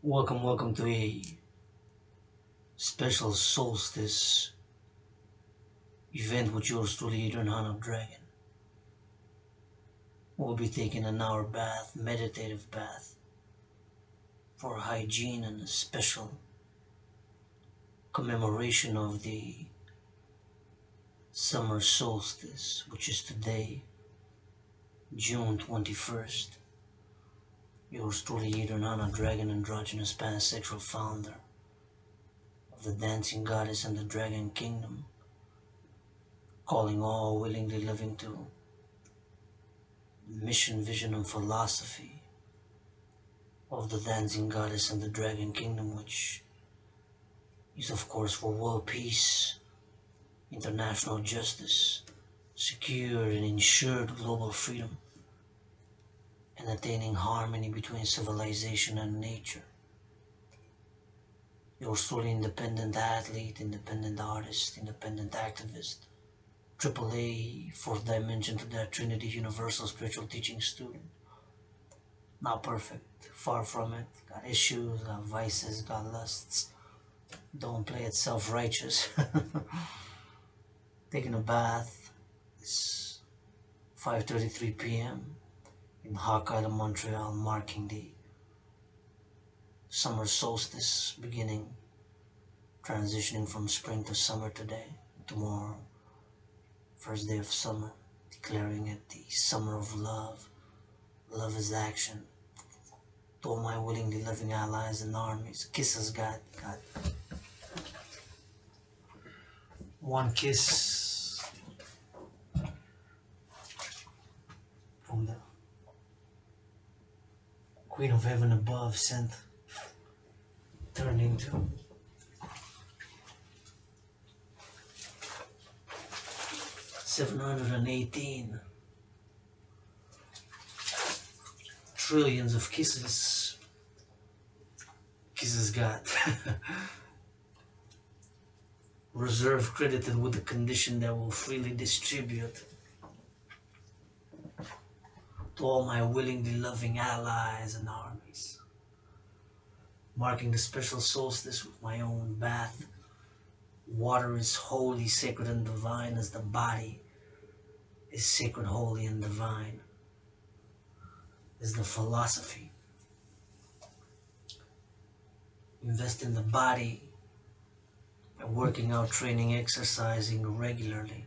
Welcome to a special solstice event with yours truly, Dragan. We'll be taking an hour bath, meditative bath, for hygiene and a special commemoration of the summer solstice, which is today, June 21st. Yours truly, Dragan, androgynous pansexual founder of the dancing goddess and the dragon kingdom, calling all willingly living to mission, vision, and philosophy of the dancing goddess and the dragon kingdom, which is, of course, for world peace, international justice, secure and ensured global freedom, and attaining harmony between civilization and nature. Your truly independent athlete, independent artist, independent activist, AAA, fourth dimension to that Trinity Universal Spiritual Teaching student. Not perfect, far from it. Got issues, got vices, got lusts. Don't play it self-righteous. Taking a bath. It's 5:33 p.m. in Hawk Island, Montreal, marking the summer solstice beginning, transitioning from spring to summer today. Tomorrow, first day of summer, declaring it the summer of love. Love is action. To all my willingly loving allies and armies, kisses got one kiss from the Queen of Heaven above, sent, turned into 718 trillions of kisses. Kisses got reserve credited with the condition that will freely distribute to all my willingly loving allies and armies, marking the special solstice with my own bath. Water is holy, sacred, and divine, as the body is sacred, holy, and divine, is the philosophy. Invest in the body by working out, training, exercising regularly.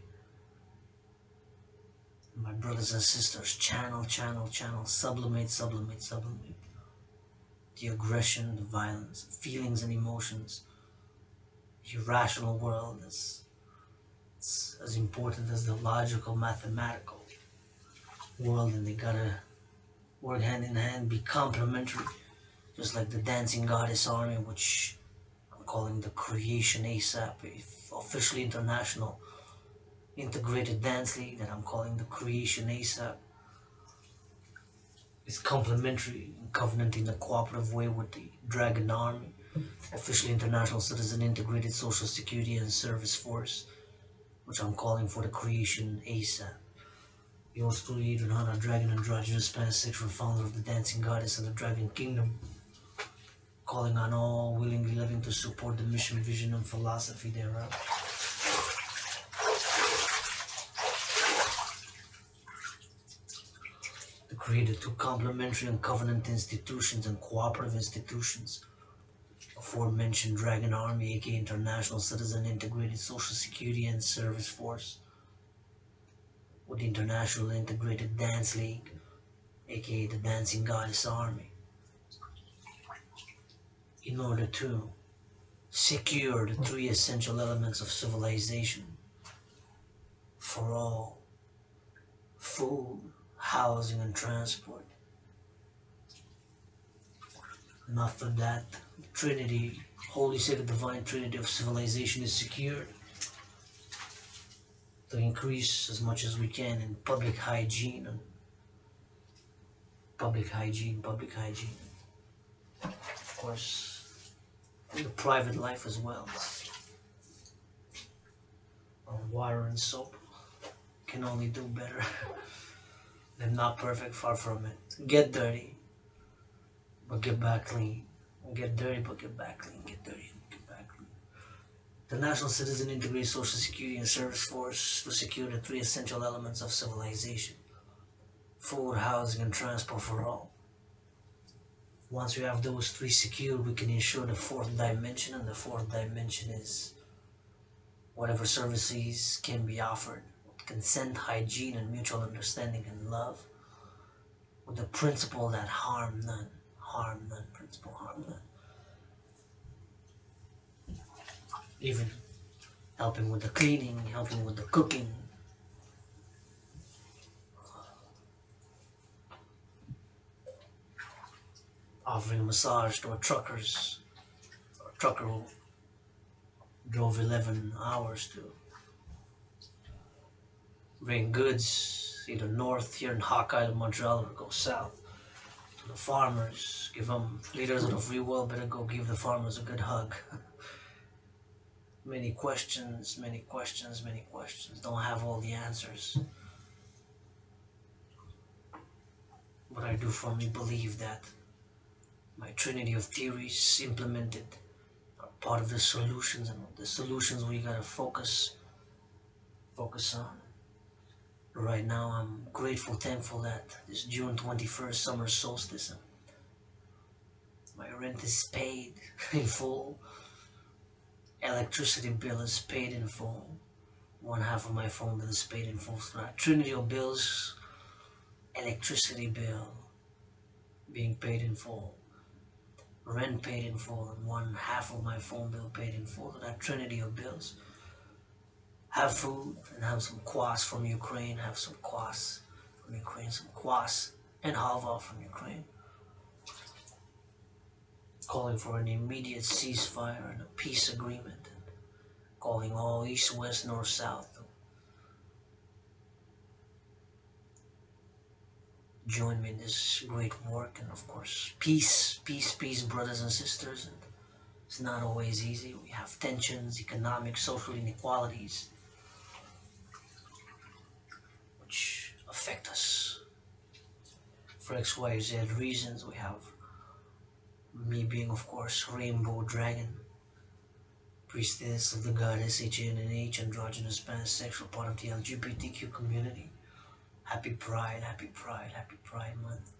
My brothers and sisters, channel, sublimate the aggression, the violence, feelings and emotions. The irrational world is as important as the logical, mathematical world, and they gotta work hand in hand, be complementary, just like the dancing goddess army, which I'm calling the creation ASAP, officially international integrated dance league that I'm calling the creation ASAP, is complementary and covenant in a cooperative way with the Dragon army, officially international citizen integrated social security and service force, which I'm calling for the creation ASAP. Yours truly, Dragan, androgynous pansexual founder of the dancing goddess and the dragon kingdom, calling on all willingly living to support the mission, vision, and philosophy thereof. To create the two complementary and covenant institutions and cooperative institutions, aforementioned Dragon Army, aka International Citizen Integrated Social Security and Service Force, with the International Integrated Dance League, aka the Dancing Goddess Army, in order to secure the three essential elements of civilization for all: food, housing, and transport. And after that, the Trinity, Holy Sacred Divine Trinity of civilization is secured, to increase as much as we can in public hygiene and public hygiene. Of course, in the private life as well. Water and soap can only do better. They're not perfect, far from it. Get dirty, but get back clean. Get dirty, but get back clean. Get dirty, but get back clean. The national citizen integrates social security and service force to secure the three essential elements of civilization: food, housing, and transport for all. Once we have those three secured, we can ensure the fourth dimension, and the fourth dimension is whatever services can be offered with consent, hygiene, and mutual understanding and love, with the principle that harm none, principle harm none. Even helping with the cleaning, helping with the cooking, offering a massage to a trucker who drove 11 hours to bring goods either north here in Hawkeye to Montreal or go south. To the farmers, give them leaders of the free will, better go give the farmers a good hug. Many questions, many questions, many questions. Don't have all the answers. But I do firmly believe that my trinity of theories implemented are part of the solutions, and the solutions we gotta focus on. Right now, I'm grateful, thankful that this June 21st summer solstice, and my rent is paid in full. Electricity bill is paid in full. One half of my phone bill is paid in full. So that trinity of bills, electricity bill being paid in full, rent paid in full, and one half of my phone bill paid in full. So that trinity of bills. Have food and have some kvass from Ukraine. Have some kvass from Ukraine, some kvass and halva from Ukraine. Calling for an immediate ceasefire and a peace agreement. And calling all east, west, north, south to join me in this great work. And of course, peace, peace, peace, brothers and sisters. And it's not always easy. We have tensions, economic, social inequalities, which affect us for XYZ reasons. We have me being, of course, Rainbow Dragon, priestess of the goddess HNH, androgynous pansexual, part of the LGBTQ community. Happy Pride, happy Pride, happy Pride Month.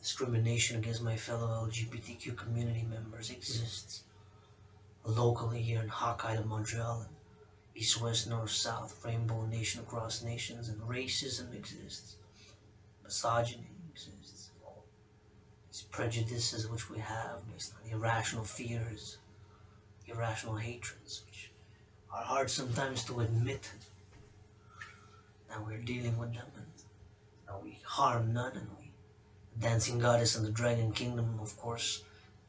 Discrimination against my fellow LGBTQ community members exists locally here in Hawkeye to Montreal, and east, west, north, south, rainbow nation across nations, and racism exists. Misogyny exists. These prejudices which we have based on irrational fears, irrational hatreds, which are hard sometimes to admit that we're dealing with them, and that we harm none, and we, dancing goddess in the dragon kingdom, of course,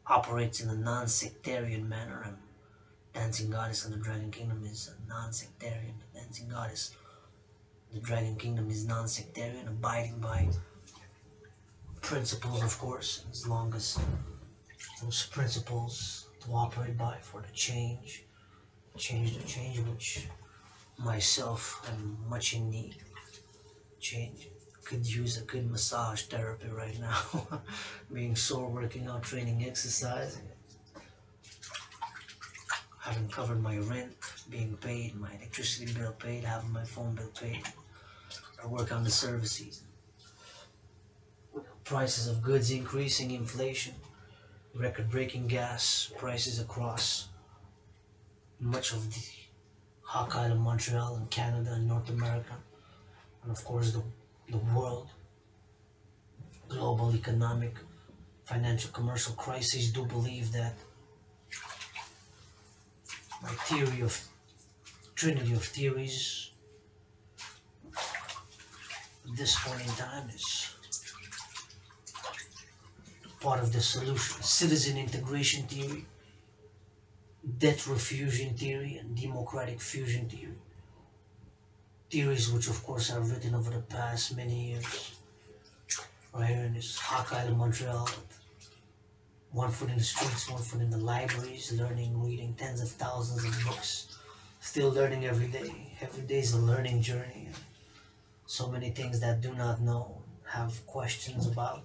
operates in a non-sectarian manner, and dancing goddess in the dragon kingdom is a non-sectarian. The dancing goddess in the dragon kingdom is non-sectarian, abiding by principles, of course, as long as those principles to operate by for the change which myself am much in need. Change. Could use a good massage therapy right now. Being sore, working out, training, exercising, having covered my rent, being paid, my electricity bill paid, having my phone bill paid. I work on the services. Prices of goods increasing, inflation, record-breaking gas prices across much of the Hawkeye, Montreal, and Canada, and North America, and of course the world. Global economic, financial, commercial crises. Do believe that my theory of trinity of theories at this point in time is part of the solution. Citizen integration theory, debt refusion theory, and democratic fusion theory. Theories which of course I've written over the past many years. Right here in this Hawkeye to Montreal. One foot in the streets, one foot in the libraries, learning, reading tens of thousands of books. Still learning every day. Every day is a learning journey. So many things that do not know. have questions about.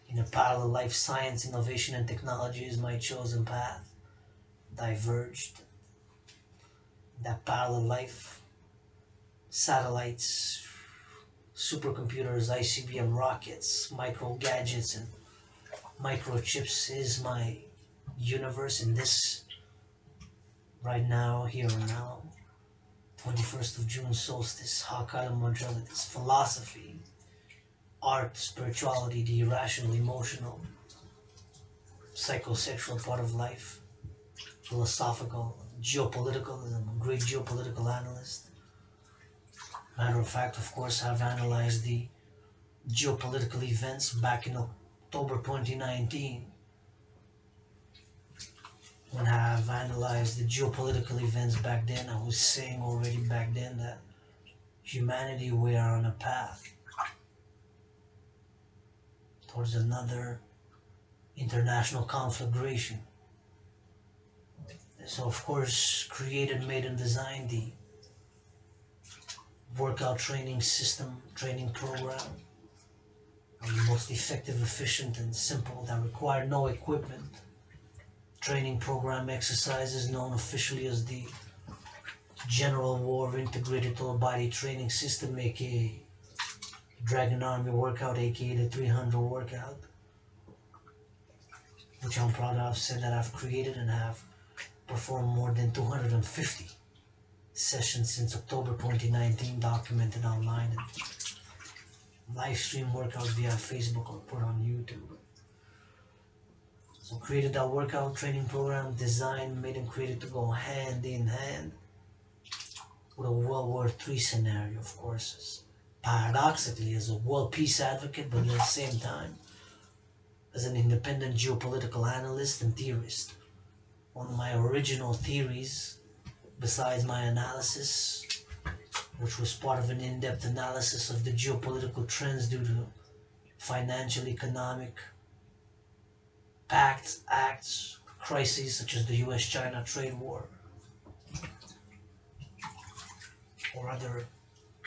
In a parallel life, science, innovation, and technology is my chosen path. Diverged. That parallel life, satellites, supercomputers, ICBM rockets, micro gadgets, and microchips is my universe in this right now, here and now. 21st of June solstice, Hakala modalities, philosophy, art, spirituality, the irrational, emotional, psychosexual part of life, philosophical, geopolitical, and I'm a great geopolitical analyst. Matter of fact, of course, I've analyzed the geopolitical events back in October 2019. When I've analyzed the geopolitical events back then, I was saying already back then that humanity, we are on a path towards another international conflagration. So of course, created, made, and designed the workout training system, training program, the most effective, efficient, and simple, that require no equipment. Training program exercises known officially as the General War Integrated Total Body Training System, aka Dragon Army Workout, aka the 300 Workout, which I'm proud of, said that I've created and have performed more than 250 sessions since October 2019, documented online, and live stream workouts via Facebook or put on YouTube. So created that workout training program, designed, made, and created to go hand in hand with a World War III scenario, of course, paradoxically as a world peace advocate, but at the same time as an independent geopolitical analyst and theorist. One of my original theories, besides my analysis, which was part of an in-depth analysis of the geopolitical trends due to financial, economic, pacts, acts, crises such as the US-China trade war, or other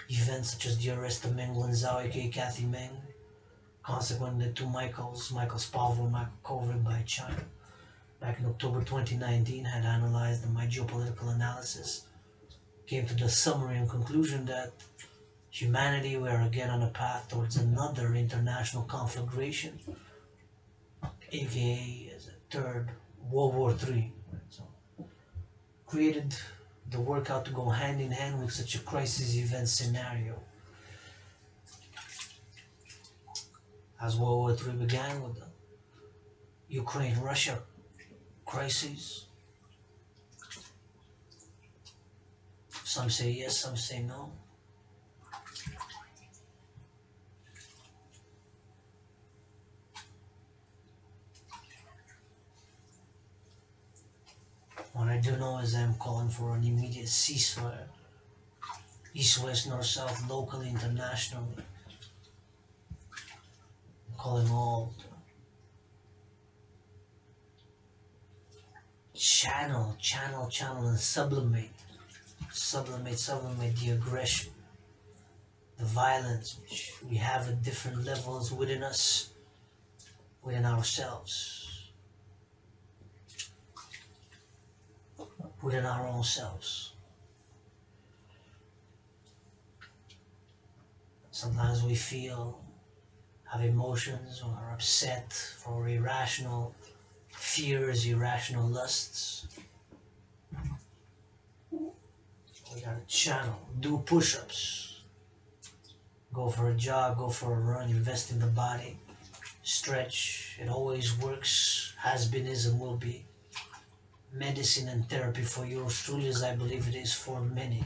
events such as the arrest of Meng Wanzhou, aka Kathy Meng, consequently to Michael Spavor, Michael Kovrig by China. Back in October 2019, had analyzed my geopolitical analysis, came to the summary and conclusion that humanity, we are again on a path towards another international conflagration, aka as a third World War III. So, created the workout to go hand in hand with such a crisis event scenario. As World War III began with the Ukraine-Russia crisis, some say yes, some say no. What I do know is I'm calling for an immediate ceasefire, east, west, north, south, locally, internationally. I'm calling all to channel, and sublimate the aggression, the violence which we have at different levels within us, within ourselves, within our own selves. Sometimes we have emotions, or are upset for irrational fears, irrational lusts. We gotta channel, do push-ups, go for a jog, go for a run, invest in the body, stretch. It always works, has been, is, and will be medicine and therapy for yours truly, as I believe it is for many.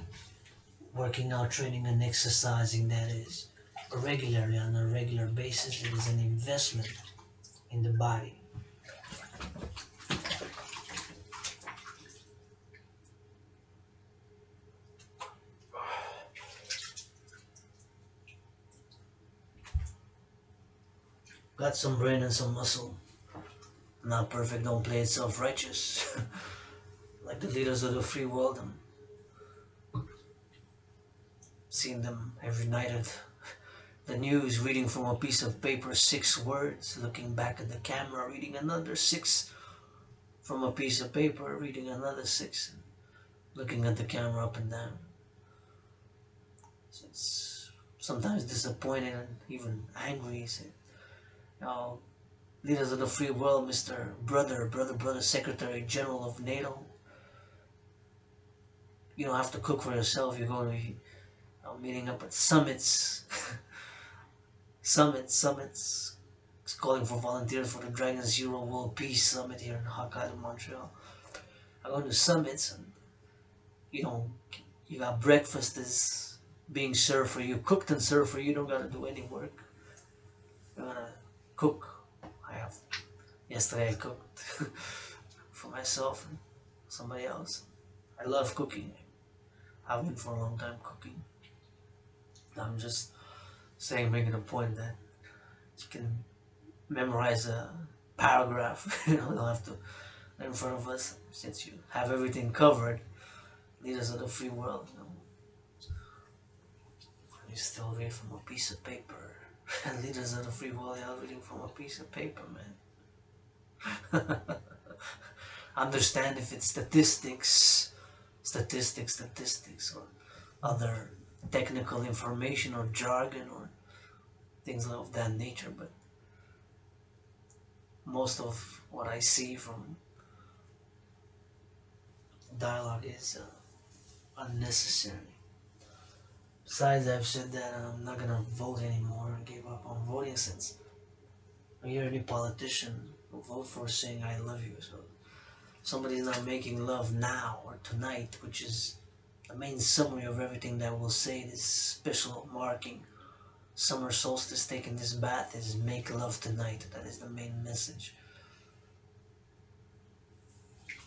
Working out, training, and exercising, that is, regularly, on a regular basis, it is an investment in the body. Got some brain and some muscle. Not perfect, don't play it self-righteous. Like the leaders of the free world, I'm seeing them every night at the news, reading from a piece of paper 6 words, looking back at the camera, reading another 6 from a piece of paper, reading another 6, looking at the camera up and down. So it's sometimes disappointed and even angry. So, leaders of the free world, Mr. Brother, Secretary General of NATO, you don't have to cook for yourself. You're going to be meeting up at summits, summits. It's calling for volunteers for the Dragon Zero World Peace Summit here in Hokkaido, Montreal. I'm going to summits, and you know, you got breakfast is being served for you, cooked and served for you. You don't got to do any work. You're gonna cook. Yesterday I cooked for myself and somebody else. I love cooking. I've been for a long time cooking. I'm just saying, making a point that you can memorize a paragraph. You don't have to in front of us, since you have everything covered. Leaders of the free world, you still read from a piece of paper. And leaders of the free world, you're reading from a piece of paper, man. Understand if it's statistics, or other technical information or jargon or things of that nature, but most of what I see from dialogue is unnecessary. Besides, I've said that I'm not gonna vote anymore. I gave up on voting since I hear any politician who vote for saying I love you. So somebody's not making love now or tonight, which is the main summary of everything that we'll say this special marking summer solstice, taking this bath, is make love tonight. That is the main message.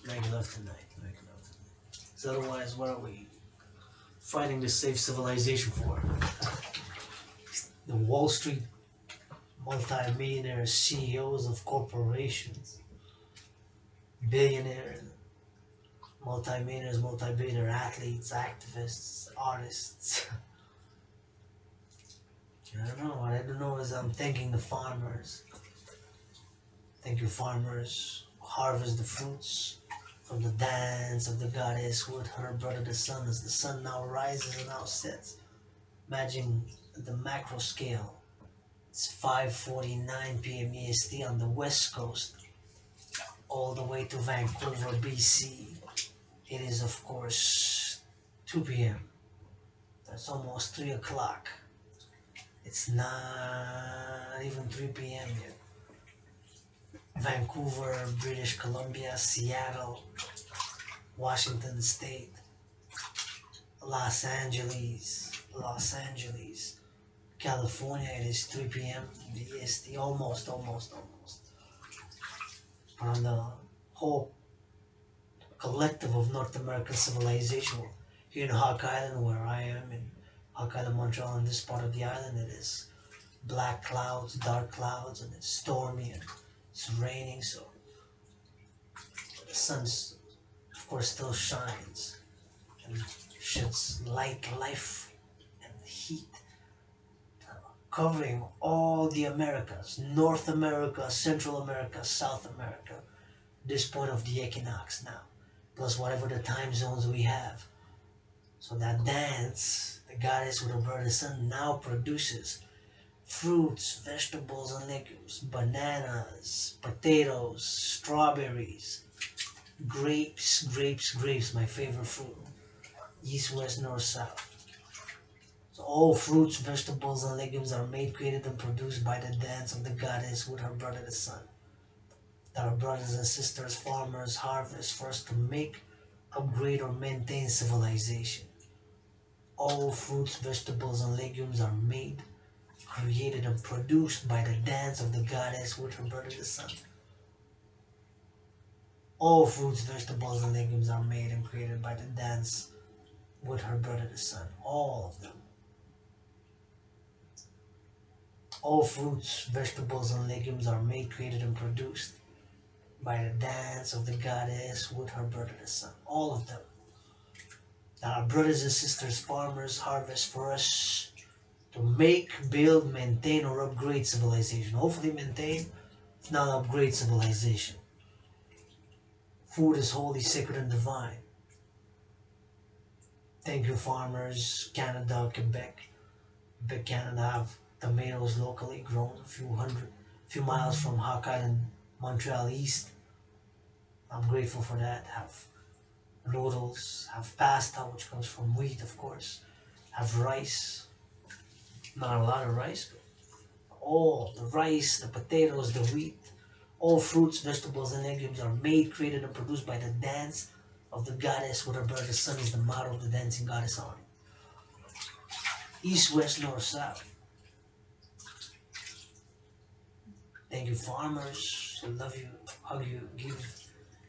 Make love tonight, make love tonight. So otherwise, what are we fighting to save civilization for? The Wall Street multi-millionaire CEOs of corporations, billionaires, multi-millionaires, multi-billionaire athletes, activists, artists. I don't know. What I don't know is I'm thanking the farmers. Thank you, farmers. Harvest the fruits from the dance of the goddess with her brother the sun, as the sun now rises and now sets. Imagine the macro scale. It's 5:49 p.m. EST on the west coast, all the way to Vancouver, BC. It is, of course, 2 p.m. That's almost 3 o'clock. It's not even 3 p.m. yet. Vancouver, British Columbia, Seattle, Washington State, Los Angeles, California, it is 3 p.m. in the EST, almost. But on the whole collective of North American civilization, here in Hawk Island, where I am, in Hawk Island, Montreal, in this part of the island, it is black clouds, dark clouds, and it's stormy and it's raining, so the sun, of course, still shines and sheds light, life, and heat, covering all the Americas, North America, Central America, South America, this point of the equinox now, plus whatever the time zones we have. So that dance, the goddess with her bird, the sun, now produces fruits, vegetables, and legumes, bananas, potatoes, strawberries, grapes, my favorite fruit, east, west, north, south. So all fruits, vegetables, and legumes are made, created, and produced by the dance of the goddess with her brother the sun. Our brothers and sisters, farmers, harvest for us to make, upgrade, or maintain civilization. All fruits, vegetables, and legumes are made, created, and produced by the dance of the goddess with her brother the sun. All fruits, vegetables, and legumes are made and created by the dance with her brother the sun. All of them. All fruits, vegetables, and legumes are made, created, and produced by the dance of the goddess with her brother the sun. All of them. Our brothers and sisters, farmers, harvest for us to to make, build, maintain, or upgrade civilization. Hopefully maintain, if not upgrade civilization. Food is holy, sacred, and divine. Thank you, farmers. Canada, Quebec. Quebec, Canada have tomatoes locally grown few miles from Hawk Island, Montreal East. I'm grateful for that. Have noodles, have pasta, which comes from wheat, of course. Have rice. Not a lot of rice, but all the rice, the potatoes, the wheat, all fruits, vegetables, and legumes are made, created, and produced by the dance of the goddess with her bird. The sun is the motto of the dancing goddess army. East, west, north, south. Thank you, farmers. I love you, hug you, give.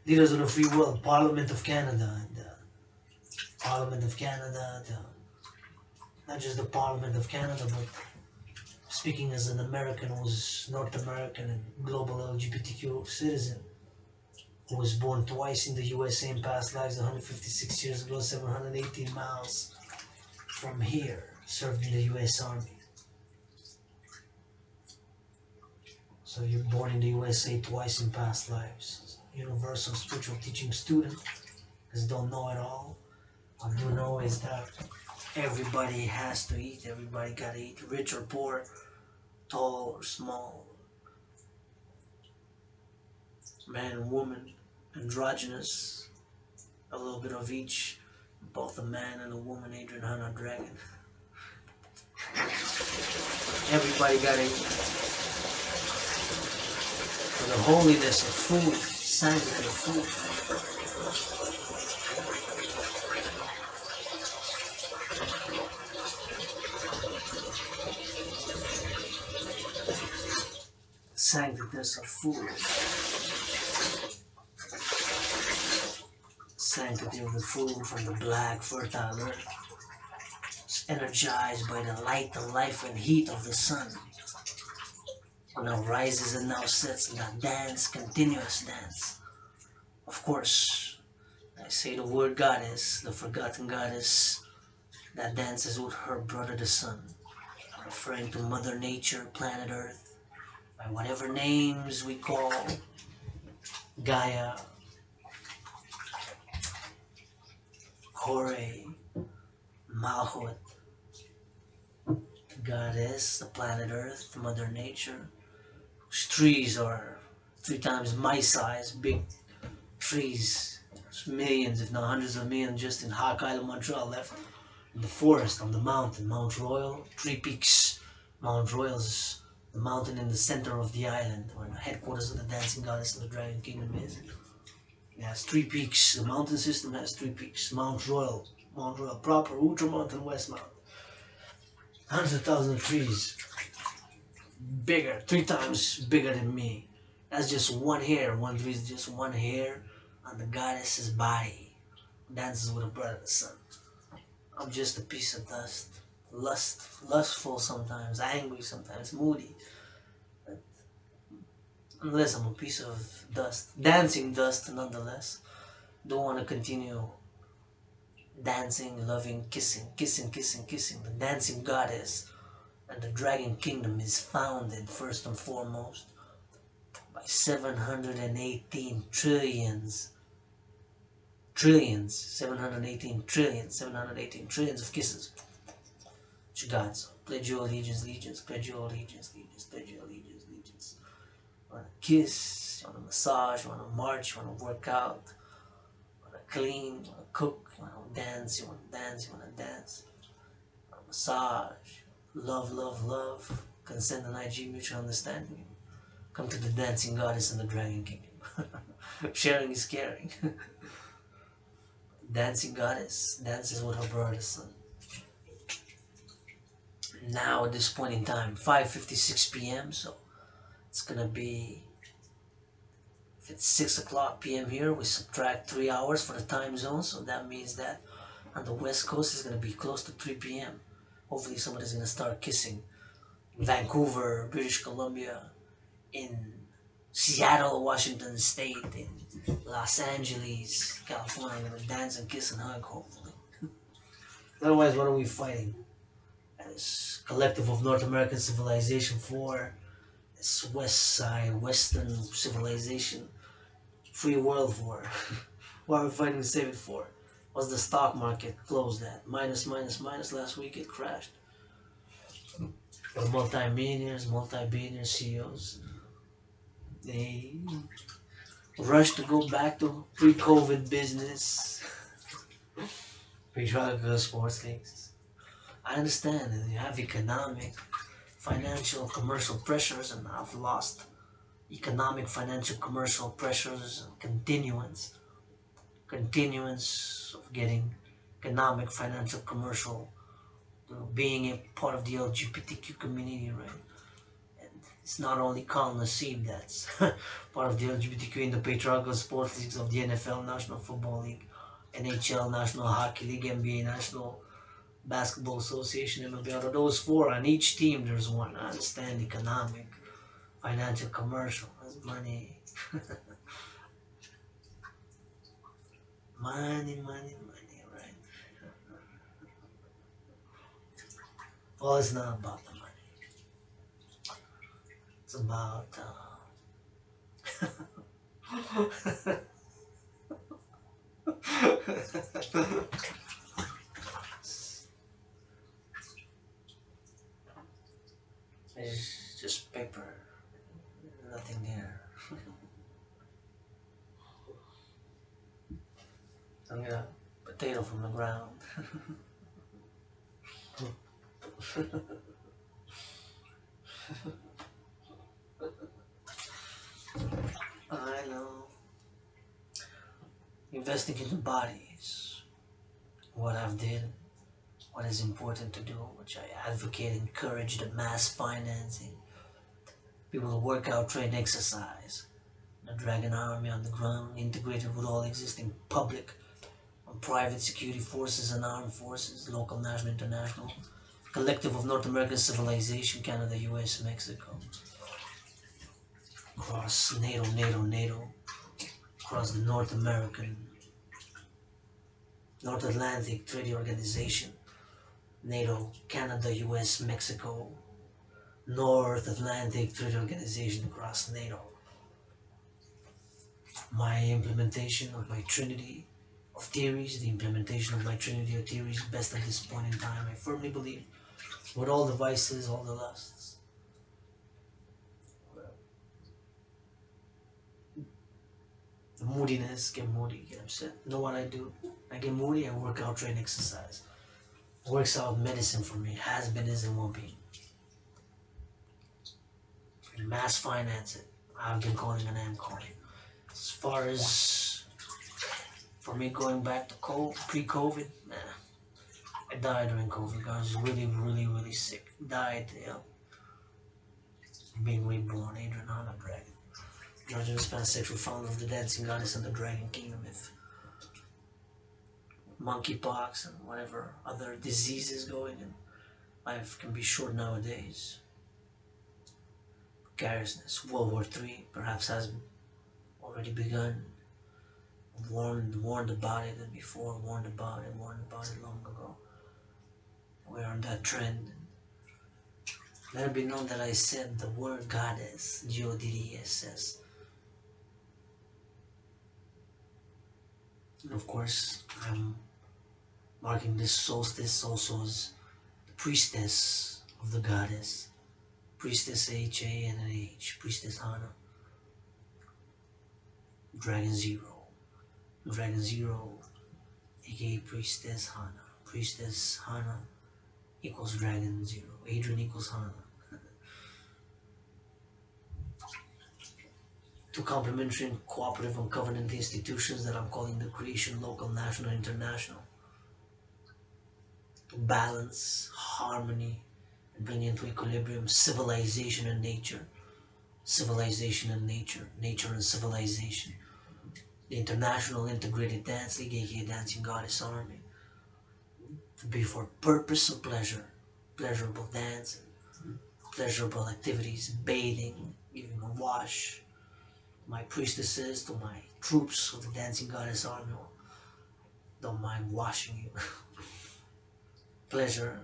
Leaders of the free world, Parliament of Canada, and Parliament of Canada, not just the Parliament of Canada, but speaking as an American who was North American and global LGBTQ citizen, who was born twice in the USA in past lives, 156 years ago, 718 miles from here, served in the US Army. So you're born in the USA twice in past lives. Universal spiritual teaching student, because don't know it all. What I do know is that everybody has to eat, everybody gotta eat, rich or poor, tall or small, man and woman, androgynous, a little bit of each, both a man and a woman, Adrian Hanna Dragan. Everybody gotta eat. For the holiness of food, sanctity of food. Sanctity of food. Sanctity of the food from the black, fertile earth. It's energized by the light, the life, and heat of the sun. It now rises and now sets in that dance, continuous dance. Of course, I say the word goddess, the forgotten goddess that dances with her brother the sun, referring to Mother Nature, planet Earth, by whatever names we call Gaia, Hore, Malhut, Goddess, the planet Earth, Mother Nature, whose trees are 3 times my size, big trees. There's millions, if not hundreds of millions, just in Hawk Island, Montreal left. In the forest, on the mountain, Mount Royal, 3 peaks. Mount Royal is the mountain in the center of the island, where the headquarters of the dancing goddess of the Dragon Kingdom is. It has 3 peaks. The mountain system has 3 peaks. Mount Royal proper, Ultra Mountain, West Mountain. Hundreds of thousands of trees. Bigger, 3 times bigger than me. That's just one hair. One tree is just one hair on the goddess's body. Dances with a bird of the sun. I'm just a piece of dust. Lustful sometimes, angry sometimes, moody. But unless I'm a piece of dust, dancing dust nonetheless. Don't want to continue dancing, loving, kissing. The dancing goddess and the dragon kingdom is founded first and foremost by 718 trillions of kisses. To gods, pledge your allegiance, pledge your allegiance, pledge your allegiance. You wanna kiss, you wanna massage, you wanna march, you wanna work out, you wanna clean, you wanna cook, you wanna dance, you wanna dance, you wanna massage, love, consent and IG, mutual understanding. Come to the dancing goddess and the dragon kingdom. Sharing is caring. Dancing goddess dances with her brother sun. Now at this point in time, 5:56 p.m. So it's gonna be, if it's 6 o'clock p.m. here, we subtract 3 hours for the time zone. So that means that on the west coast it's gonna be close to 3 p.m. Hopefully somebody's gonna start kissing. In Vancouver, British Columbia, in Seattle, Washington State, in Los Angeles, California, I'm gonna dance and kiss and hug, hopefully. Otherwise, what are we fighting? this collective of North American civilization for this West Side, Western civilization, free world war. What are we fighting to save it for? Was the stock market closed at minus, minus, minus? Last week it crashed. The multi-millionaires, multi-billionaire CEOs, they rush to go back to pre-COVID business, pre-drug sports leagues. I understand that you have economic, financial, commercial pressures, and I've lost economic, financial, commercial pressures and continuance of getting economic, financial, commercial, being a part of the LGBTQ community, right? And it's not only Colin Nassib that's part of the LGBTQ in the patriarchal sports leagues of the NFL, National Football League, NHL, National Hockey League, NBA, National Basketball Association, MLB. Out of those four, on each team there's one. I understand economic, financial, commercial. That's money. Money, money, money, right? Well, it's not about the money. It's about it's just paper, nothing there. I'm gonna potato from the ground. I know. Investing in the bodies, what I've did, what is important to do, which I advocate, encourage the mass financing. People to work out, train, exercise. The Dragon army on the ground, integrated with all existing public and private security forces and armed forces, local, national, international. Collective of North American civilization, Canada, US, Mexico. Across NATO, across the North Atlantic Treaty Organization, NATO, Canada, US, Mexico, North Atlantic Treaty Organization across NATO. My implementation of my trinity of theories, the implementation of my trinity of theories best at this point in time, I firmly believe, with all the vices, all the lusts, the moodiness, get moody, get upset. Know what I do? I get moody, I work out, train, exercise. Works out medicine for me, has been, is, and won't be. Mass finance it. I've been calling and I am calling. As far as for me going back to pre-COVID, nah. I died during COVID. I was really, really, really sick. Died, being reborn. Adrian Dragan. Dragan is pansexual founder of the Dancing Goddess and the Dragon Kingdom. If monkeypox and whatever other diseases going, and life can be short nowadays. Precariousness, World War III perhaps has already begun. Warned about it and before, warned about it long ago. We're on that trend. Let it be known that I said the word goddess, G-O-D-D-E-S-S. And of course, I'm marking this solstice also as the priestess of the goddess. Priestess H-A-N-N-H, Priestess Hana. Dragon Zero. Dragon Zero, aka Priestess Hana. Priestess Hana equals Dragon Zero. Adrian equals Hana. Two complementary and cooperative and covenant institutions that I'm calling the creation, local, national, international. To balance, harmony, and bring into equilibrium civilization and nature. Civilization and nature. Nature and civilization. The International Integrated Dance League, aka Dancing Goddess Army. To be for purpose and pleasure. Pleasurable dance, pleasurable activities, bathing, giving a wash. My priestesses, to my troops of the Dancing Goddess Army, don't mind washing you. Pleasure,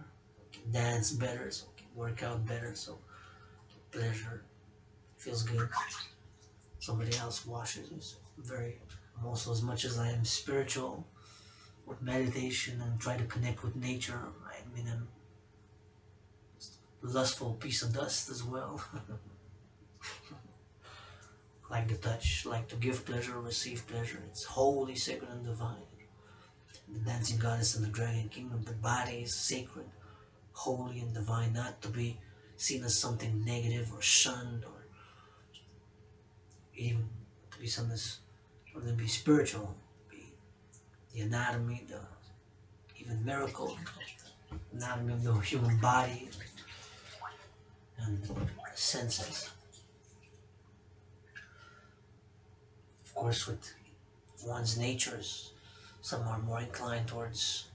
dance better, so can work out better, so pleasure feels good. Somebody else washes me, so I'm also, as much as I am spiritual with meditation and try to connect with nature, I mean I'm a lustful piece of dust as well. Like to touch, like to give pleasure, receive pleasure. It's holy, sacred, and divine. The dancing goddess in the dragon kingdom, the body is sacred, holy, and divine, not to be seen as something negative or shunned, or even to be something that's, or to be spiritual, be the anatomy, the even miracle, anatomy of the human body and senses. Of course, with one's natures, some are more inclined towards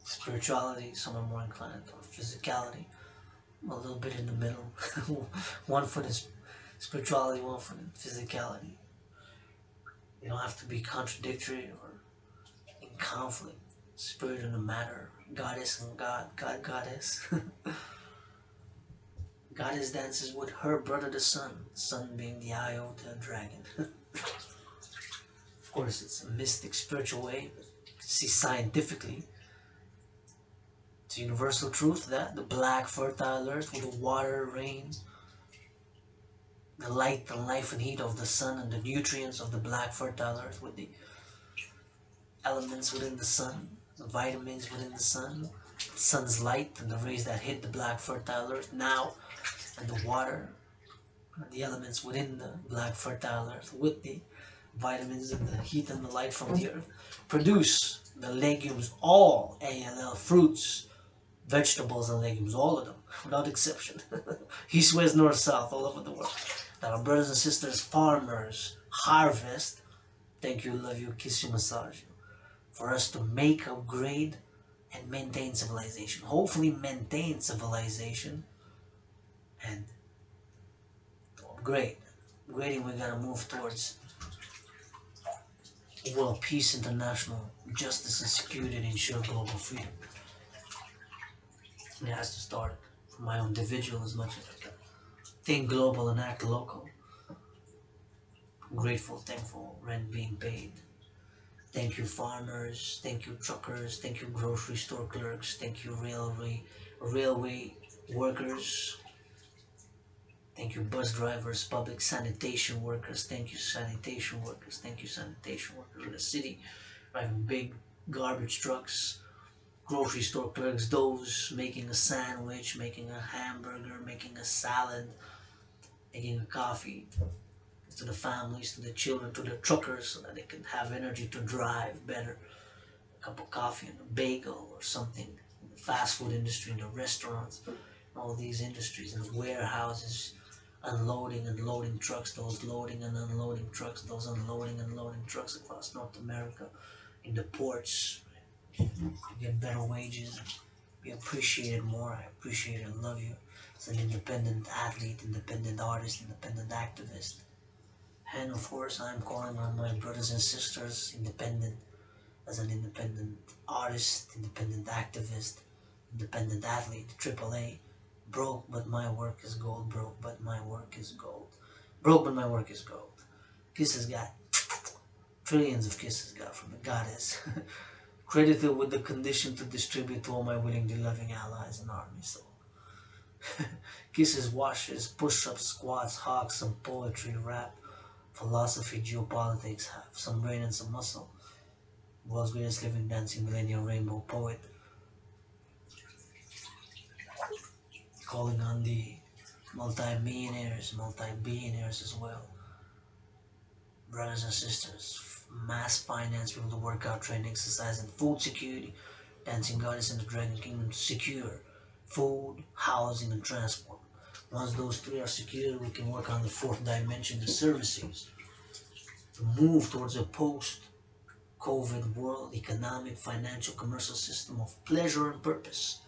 spirituality, some are more inclined towards physicality, a little bit in the middle. One foot is spirituality, one foot in physicality. You don't have to be contradictory or in conflict. Spirit and the matter, goddess and God, God, goddess. Goddess dances with her brother the sun being the eye of the dragon. Of course, it's a mystic, spiritual way, but see scientifically, it's a universal truth that the black, fertile earth with the water, rain, the light, the life and heat of the sun, and the nutrients of the black, fertile earth with the elements within the sun, the vitamins within the sun, the sun's light and the rays that hit the black, fertile earth now, and the water, the elements within the black, fertile earth with the vitamins and the heat and the light from the earth produce the legumes, all ALL, fruits, vegetables and legumes, all of them, without exception. East, west, north, south, all over the world. That our brothers and sisters, farmers, harvest, thank you, love you, kiss you, massage you, for us to make, upgrade, and maintain civilization. Hopefully maintain civilization and to upgrade. Upgrading, we gotta move towards world peace, international justice and security, and ensure global freedom. It has to start from my own individual as much as I can. Think global and act local. Grateful, thankful, rent being paid. Thank you farmers, thank you truckers, thank you grocery store clerks, thank you railway workers, thank you bus drivers, public sanitation workers, thank you sanitation workers, thank you sanitation workers in the city, driving big garbage trucks, grocery store clerks, those making a sandwich, making a hamburger, making a salad, making a coffee, to the families, to the children, to the truckers, so that they can have energy to drive better. A cup of coffee and a bagel or something. In the fast food industry, in the restaurants, all these industries, in the warehouses, unloading and loading trucks, those loading and unloading trucks, those unloading and loading trucks across North America, in the ports, you get better wages, be appreciated more. I appreciate and love you as an independent athlete, independent artist, independent activist. And of course, I'm calling on my brothers and sisters, independent, as an independent artist, independent activist, independent athlete, AAA. Broke, but my work is gold. Broke, but my work is gold. Broke, but my work is gold. Kisses got trillions of kisses got from the goddess. Credited with the condition to distribute to all my willingly loving allies and armies. So, kisses, washes, push-ups, squats, hawks, some poetry, rap, philosophy, geopolitics, have some brain and some muscle. World's greatest living dancing millennial rainbow poet, calling on the multi-millionaires, multi-billionaires as well. Brothers and sisters, mass finance people to work out, train, exercise, and food security. Dancing goddess in the dragon kingdom to secure food, housing, and transport. Once those three are secured, we can work on the fourth dimension, the services, to move towards a post-COVID world, economic, financial, commercial system of pleasure and purpose.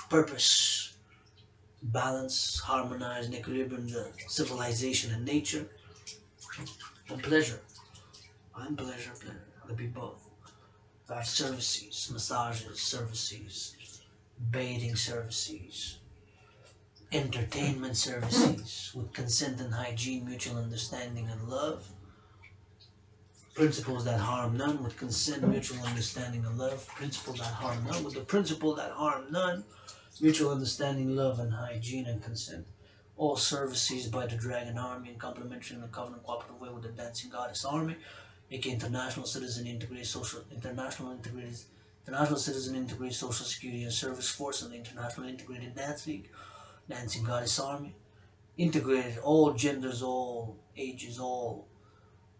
Purpose, balance, harmonize, and equilibrium the civilization and nature, and pleasure. I'm pleasure, pleasure. could be both. I have services, massages, services, bathing services, entertainment services with consent and hygiene, mutual understanding and love. Principles that harm none with consent, mutual understanding and love. Principles that harm none with the principle that harm none, mutual understanding, love, and hygiene and consent. All services by the Dragon Army in complementary and covenant cooperative way with the Dancing Goddess Army, aka International Citizen Integrated Social Security and Service Force and the International Integrated Dance League, Dancing Goddess Army. Integrated all genders, all ages, all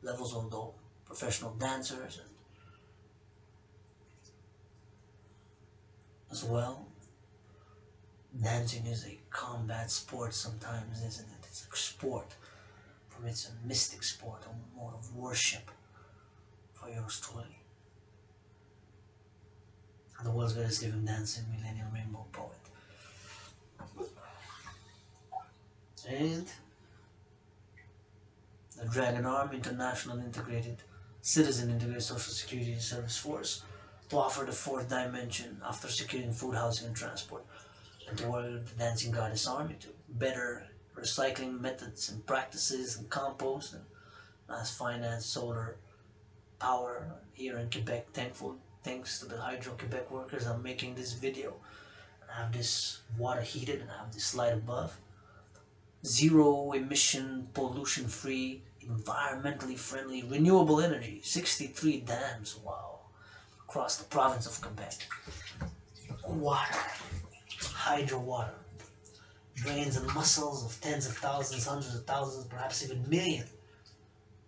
levels of the professional dancers, and as well, dancing is a combat sport sometimes, isn't it? It's a sport. For me, it's a mystic sport, a mode of worship for yours truly. And the world's greatest living dancing millennial rainbow poet. And the Dragon Army, International Integrated Citizen Integrated Social Security and Service Force, to offer the fourth dimension after securing food, housing, and transport, and to work with the Dancing Goddess Army to better recycling methods and practices and compost and mass finance, solar power here in Quebec. Thanks to the Hydro-Quebec workers, I'm making this video. I have this water heated and I have this light above. Zero emission, pollution free, environmentally friendly, renewable energy. 63 dams, wow, across the province of Quebec. Water, hydro water, brains and muscles of tens of thousands, hundreds of thousands, perhaps even millions,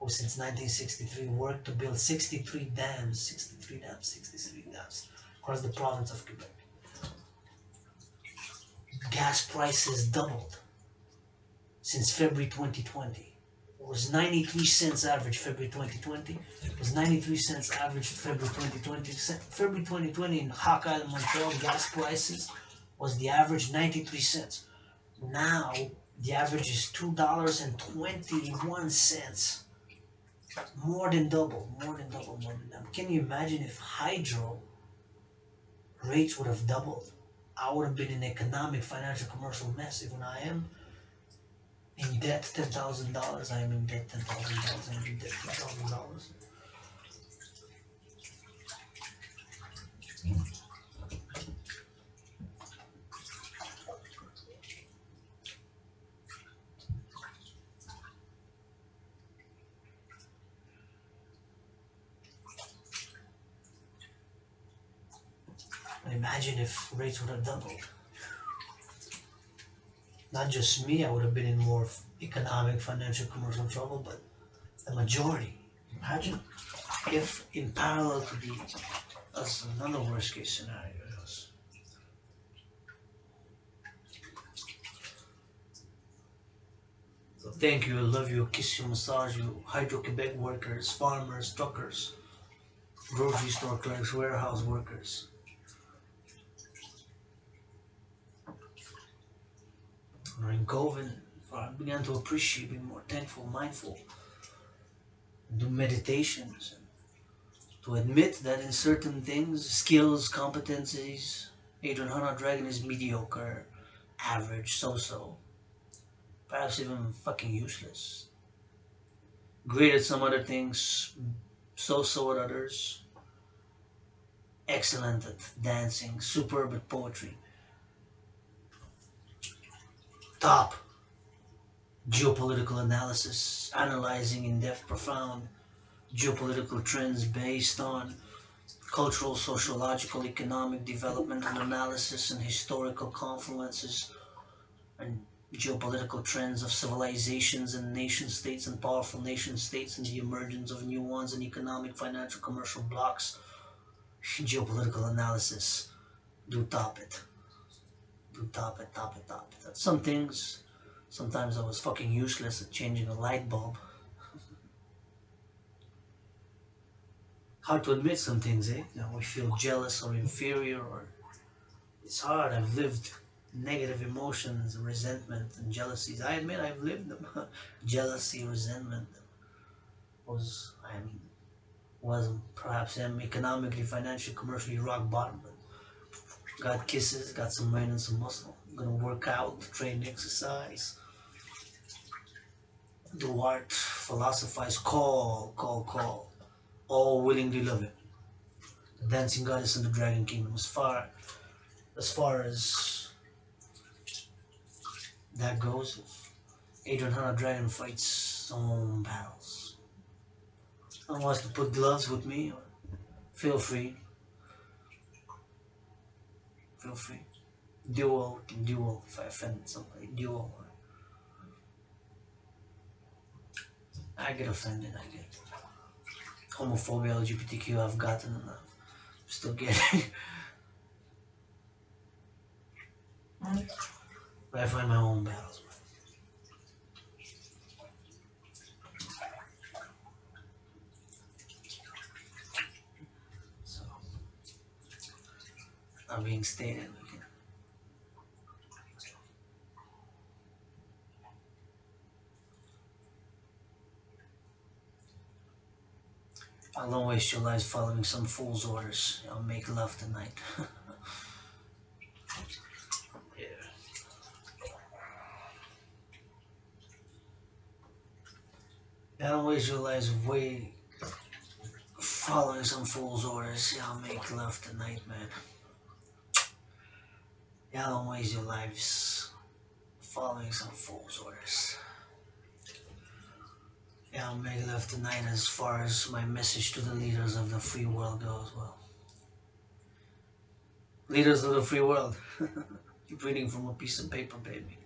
who since 1963 worked to build 63 dams across the province of Quebec. Gas prices doubled since February 2020. It was 93 cents average February 2020. It was 93 cents average February 2020. February 2020 in Hawk Island, Montreal, gas prices was the average 93 cents. Now the average is $2.21. More than double. Can you imagine if hydro rates would have doubled? I would have been in economic, financial, commercial mess. Even I am in debt $10,000. I am in debt $10,000. I am in debt $10,000. Imagine if rates would have doubled. Not just me, I would have been in more economic, financial, commercial trouble, but the majority. Imagine if in parallel to that's another worst case scenario. So thank you, I love you, kiss you, massage you, Hydro-Quebec workers, farmers, truckers, grocery store clerks, warehouse workers. During COVID, I began to appreciate, being more thankful, mindful, do meditations, to admit that in certain things, skills, competencies, Dragan is mediocre, average, so-so, perhaps even fucking useless. Great at some other things, so-so at others, excellent at dancing, superb at poetry, top geopolitical analysis, analyzing in-depth, profound geopolitical trends based on cultural, sociological, economic, developmental analysis and historical confluences and geopolitical trends of civilizations and nation states and powerful nation states and the emergence of new ones and economic, financial, commercial blocks. Geopolitical analysis. Do top it. Top it. Some things, sometimes I was fucking useless at changing a light bulb. Hard to admit some things, eh? You know, we feel jealous or inferior, or it's hard. I've lived negative emotions, resentment, and jealousies. I admit I've lived them. Jealousy, resentment Wasn't perhaps economically, financially, commercially rock bottom, but got kisses, got some rain and some muscle. Gonna work out, train, exercise, do art, philosophize, call. All willingly loving. The dancing goddess and the dragon kingdom. As far as that goes, if Adrian Dragon fights some own battles, and wants to put gloves with me, feel free. Feel free. Duel, can duel if I offend somebody. Duel. I get offended, I get homophobia, LGBTQ, I've gotten enough. Still getting. But I find my own battles. So, that being stated, I'll don't waste your lives following some fool's orders. I'll make love tonight. Yeah. I don't waste your lives following some fool's orders. Yeah, I'll make love tonight, man. Yeah, don't waste your lives following some fool's orders. Yeah, I'll make love tonight as far as my message to the leaders of the free world goes. Well, leaders of the free world. Keep reading from a piece of paper, baby.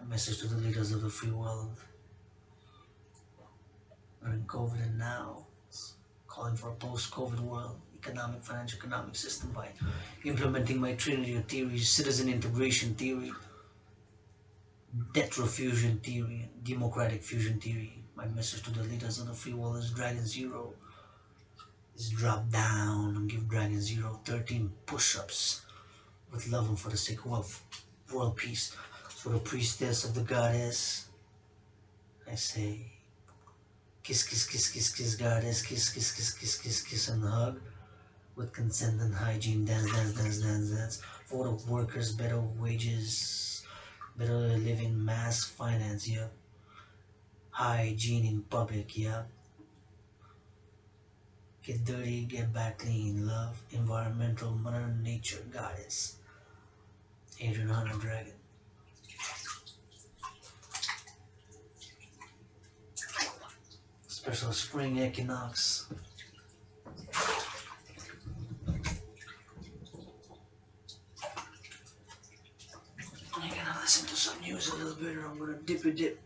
A message to the leaders of the free world during COVID and now, calling for a post-COVID world, economic, financial, economic system by implementing my trinity of theories, citizen integration theory, debt fusion theory, and democratic fusion theory. My message to the leaders of the free world is Dragon Zero is drop down and give Dragon Zero 13 push-ups with love and for the sake of world peace. For the priestess of the goddess, I say, kiss, kiss, kiss, kiss, kiss, goddess, kiss, kiss, kiss, kiss, kiss, kiss, and hug. With consent and hygiene, dance, dance, dance, dance, dance. For the workers, better wages, better living, mass finance, yeah. Hygiene in public, yeah. Get dirty, get back clean, love, environmental, mother nature, goddess. Adrian Dragon. Special spring equinox. I'm gonna listen to some news a little bit or I'm gonna dip.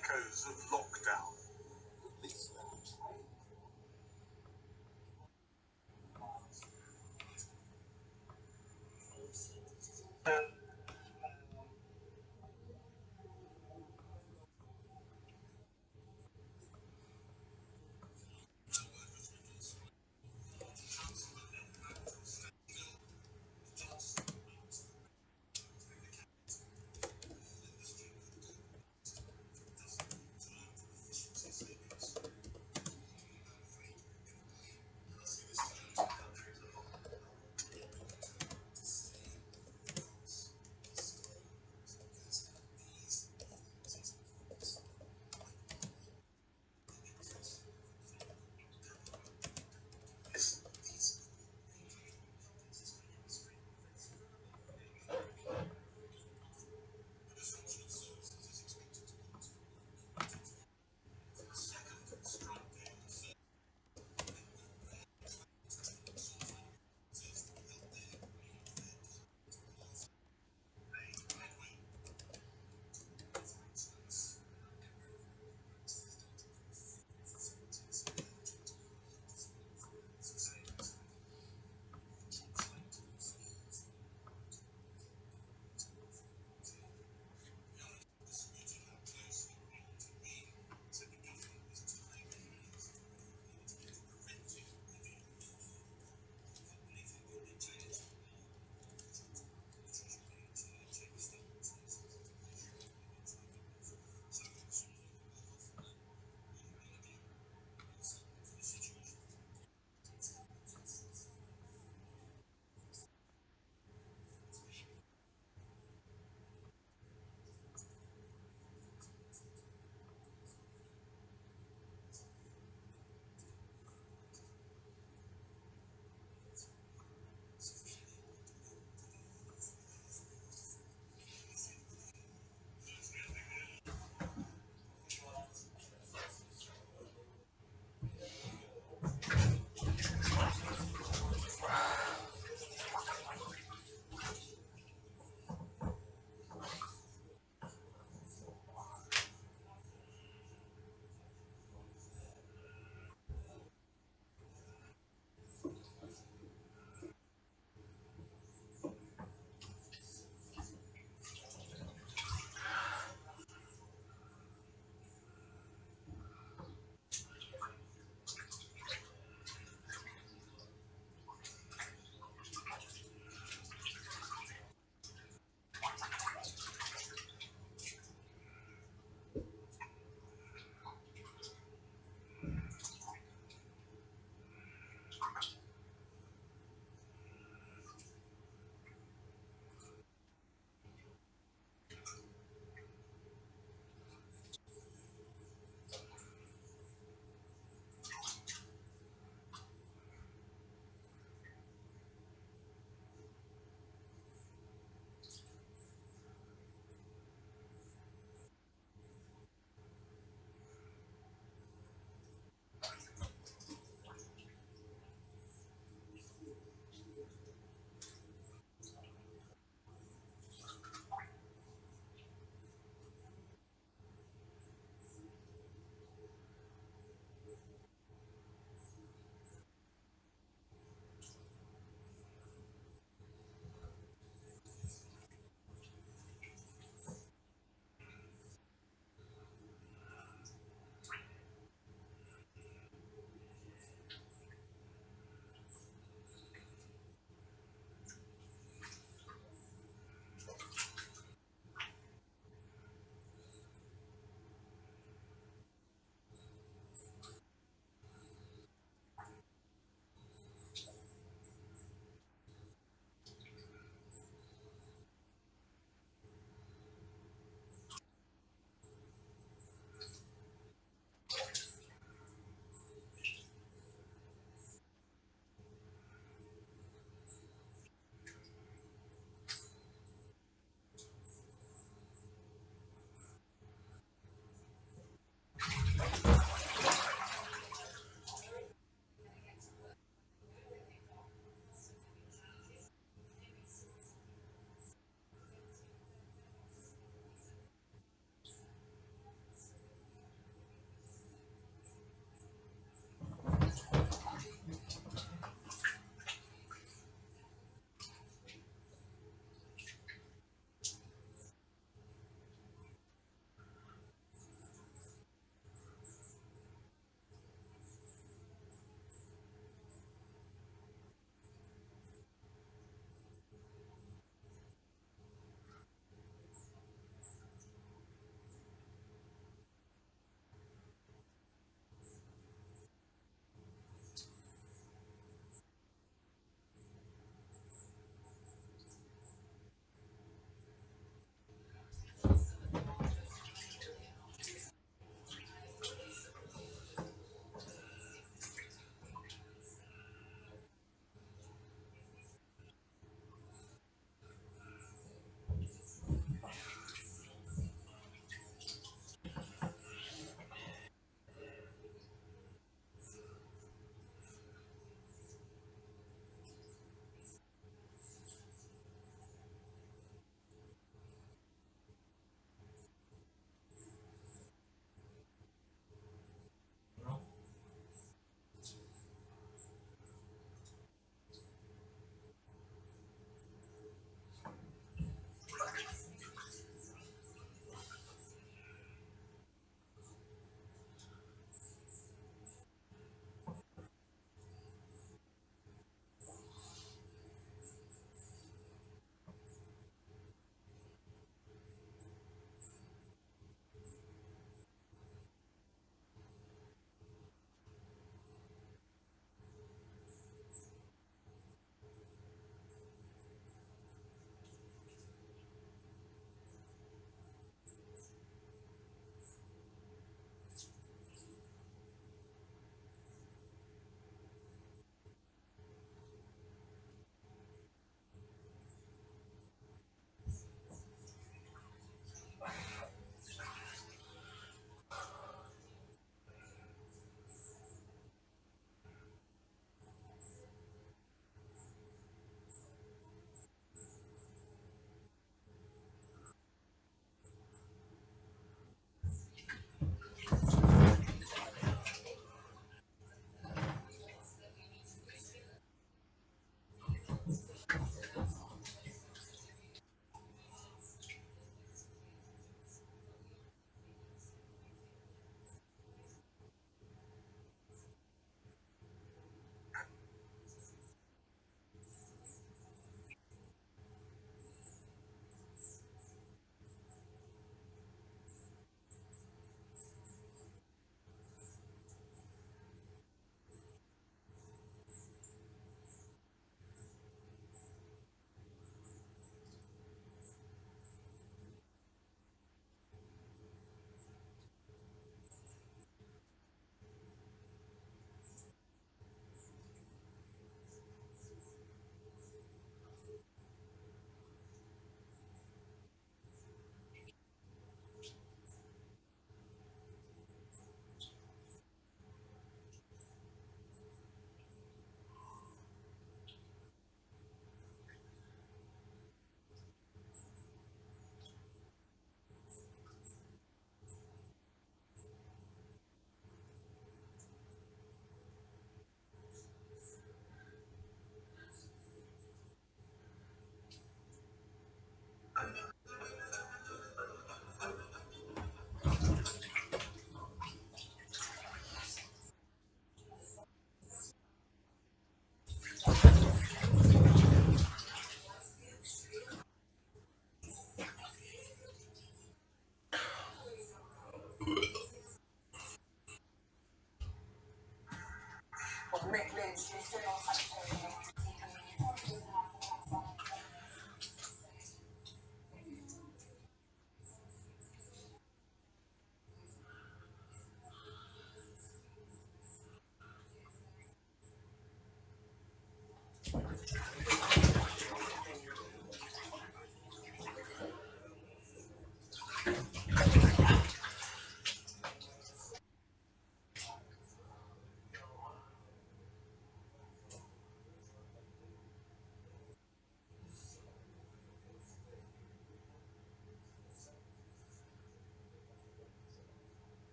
echoes of lockdown.